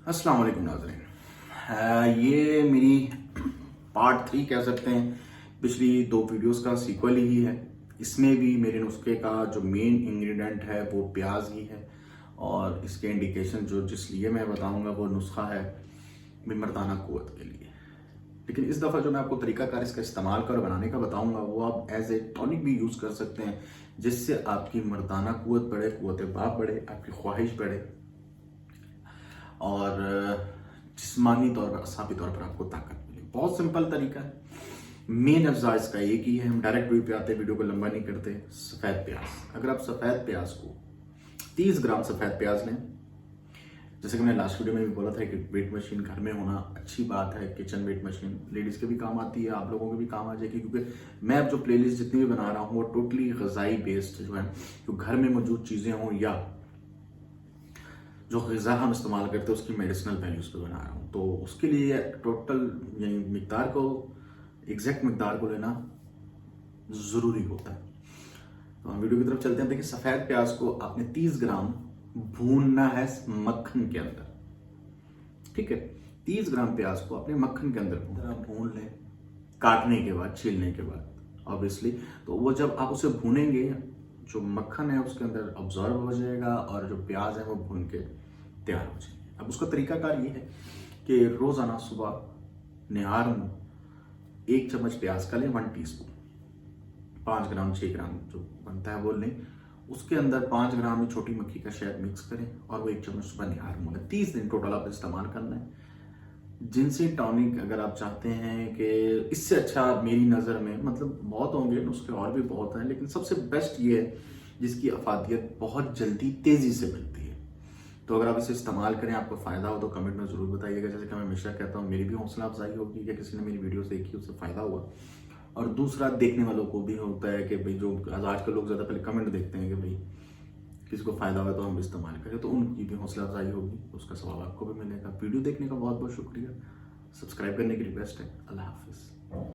अस्सलाम वालेकुम नाज़रीन। ये मेरी पार्ट 3 कह सकते हैं, पिछली 2 वीडियोस का सीक्वल ही है। इसमें भी मेरे नुस्खे का जो मेन इंग्रेडिएंट है वो प्याज ही है, और इसके इंडिकेशन जो जिस लिए मैं बताऊंगा वो नुस्खा है मर्दाना क़ुव्वत के लिए। लेकिन इस दफ़ा जो मैं आपको तरीकाकार इसका इस्तेमाल कर बनाने का बताऊंगा वो आप एज ए टॉनिक भी यूज़ कर सकते हैं, जिससे आपकी मर्दाना क़ुव्वत बढ़े, क़ुव्वत बाप बढ़े, आपकी ख्वाहिश बढ़े और जिस्मानी तौर पर, असाबी तौर पर आपको ताकत मिले। बहुत सिंपल तरीका है, मेन अज्जा इसका एक ही है। हम डायरेक्ट वीडियो पे आते हैं, वीडियो को लंबा नहीं करते। सफ़ेद प्याज, अगर आप सफ़ेद प्याज को 30 ग्राम सफ़ेद प्याज लें, जैसे कि मैंने लास्ट वीडियो में भी बोला था कि वेट मशीन घर में होना अच्छी बात है। किचन वेट मशीन लेडीज़ के भी काम आती है, आप लोगों के भी काम आ जाएगी, क्योंकि मैं अब जो प्लेलिस्ट जितनी भी बना रहा हूँ वो टोटली ग़िज़ाई बेस्ड जो है, जो घर में मौजूद चीज़ें हों या जो ग़िज़ा हम इस्तेमाल करते हैं उसकी मेडिसिनल वैल्यूज़ पे बना रहा हूँ। तो उसके लिए टोटल यानी मिकदार को, एग्जैक्ट मिकदार को लेना ज़रूरी होता है। तो हम वीडियो की तरफ चलते हैं। देखिए, सफ़ेद प्याज को आपने 30 ग्राम भूनना है मक्खन के अंदर, ठीक है। 30 ग्राम प्याज को अपने मक्खन के अंदर भून लें, काटने के बाद, छीलने के बाद ऑब्वियसली। तो वो जब आप उसे भूनेंगे, जो मक्खन है उसके अंदर ऑब्जॉर्व हो जाएगा और जो प्याज है वो भून के तैयार हो जाएंगे। अब उसका तरीकाकार ये है कि रोज़ाना सुबह निहार में 1 चम्मच प्याज का लें, 1 टीस्पून, 5 ग्राम 6 ग्राम जो बनता है वो लें। उसके अंदर 5 ग्राम में छोटी मक्खी का शहद मिक्स करें और वो 1 चम्मच सुबह निहार में लें। 30 दिन टोटल आप इस्तेमाल करना है। जिनसी टॉनिक अगर आप चाहते हैं कि इससे अच्छा, मेरी नज़र में, मतलब बहुत होंगे नुस्खे और भी बहुत हैं, लेकिन सबसे बेस्ट ये है जिसकी अफादियत बहुत जल्दी तेज़ी से मिलती है। तो अगर आप इसे इस्तेमाल करें, आपको फ़ायदा हो तो कमेंट में ज़रूर बताइएगा। जैसे कि मैं हमेशा कहता हूँ, मेरी भी हौसला अफजाई होगी कि किसी ने मेरी वीडियो देखी, उससे फ़ायदा हुआ। और दूसरा, देखने वालों को भी होता है कि भाई, जो आजकल लोग ज़्यादा पहले कमेंट देखते हैं कि भाई किसी को फ़ायदा हुआ तो हम इस्तेमाल करें, तो उनकी भी हौसला अफजाई होगी, उसका सवाब आपको भी मिलेगा। वीडियो देखने का बहुत बहुत शुक्रिया। सब्सक्राइब करने की रिक्वेस्ट है। अल्लाह हाफिज़।